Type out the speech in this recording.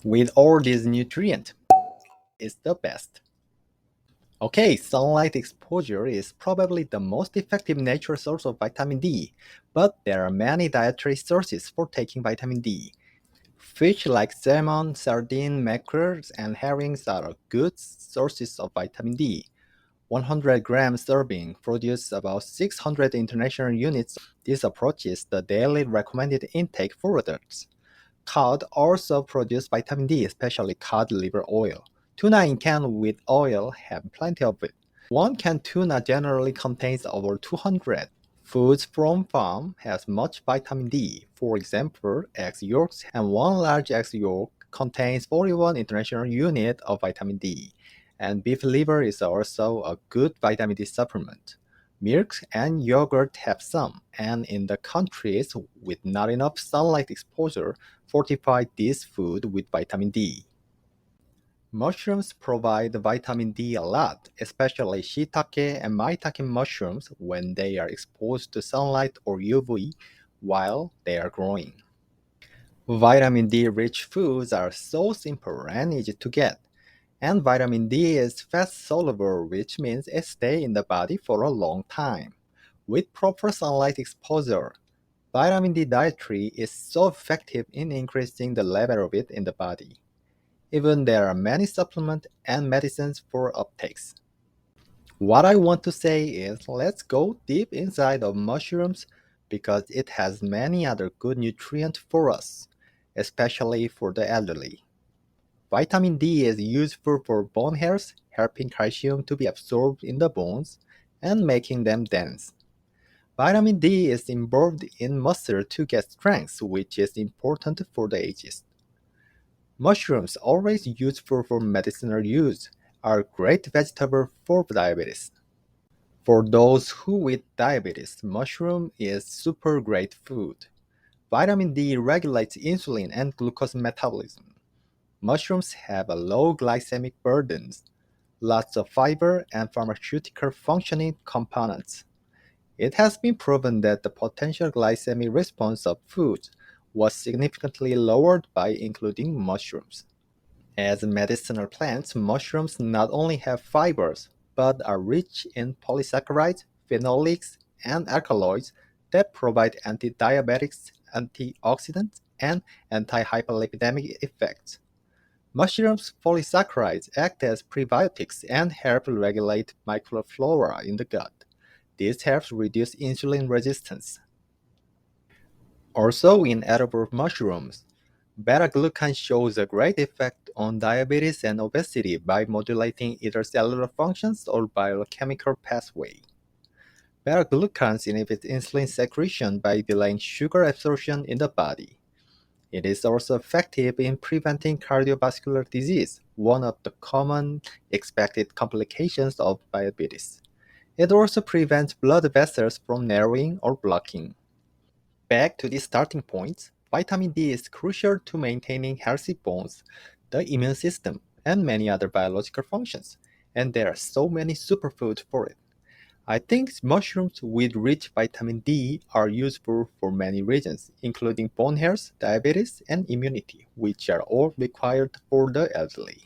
with all these nutrients. It's the best. Okay, sunlight exposure is probably the most effective natural source of vitamin D, but there are many dietary sources for taking vitamin D. Fish like salmon, sardine, mackerels, and herrings are good sources of vitamin D. 100-gram serving produces about 600 international units. This approach is the daily recommended intake for adults. Cod also produces vitamin D, especially cod liver oil. Tuna in can with oil have plenty of it. One can tuna generally contains over 200. Foods from farm has much vitamin D. For example, egg yolks and one large egg yolk contains 41 international unit of vitamin D. And beef liver is also a good vitamin D supplement. Milk and yogurt have some, and in the countries with not enough sunlight exposure, fortify this food with vitamin D. Mushrooms provide vitamin D a lot, especially shiitake and maitake mushrooms when they are exposed to sunlight or UV while they are growing. Vitamin D rich foods are so simple and easy to get, and vitamin D is fast soluble, which means it stays in the body for a long time. With proper sunlight exposure, vitamin D dietary is so effective in increasing the level of it in the body. Even there are many supplements and medicines for uptakes. What I want to say is let's go deep inside of mushrooms because it has many other good nutrients for us, especially for the elderly. Vitamin D is useful for bone hairs, helping calcium to be absorbed in the bones and making them dense. Vitamin D is involved in muscle to get strength, which is important for the ages. Mushrooms, always useful for medicinal use, are great vegetable for diabetes. For those who with diabetes, mushroom is super great food. Vitamin D regulates insulin and glucose metabolism. Mushrooms have a low glycemic burdens, lots of fiber and pharmaceutical functioning components. It has been proven that the potential glycemic response of foods was significantly lowered by including mushrooms. As medicinal plants, mushrooms not only have fibers, but are rich in polysaccharides, phenolics, and alkaloids that provide anti-diabetics, antioxidants, and anti-hyperlipidemic effects. Mushrooms' polysaccharides act as prebiotics and help regulate microflora in the gut. This helps reduce insulin resistance. Also, in edible mushrooms, beta-glucan shows a great effect on diabetes and obesity by modulating either cellular functions or biochemical pathway. Beta-glucans inhibit insulin secretion by delaying sugar absorption in the body. It is also effective in preventing cardiovascular disease, one of the common expected complications of diabetes. It also prevents blood vessels from narrowing or blocking. Back to the starting point, vitamin D is crucial to maintaining healthy bones, the immune system, and many other biological functions, and there are so many superfoods for it. I think mushrooms with rich vitamin D are useful for many reasons, including bone health, diabetes, and immunity, which are all required for the elderly.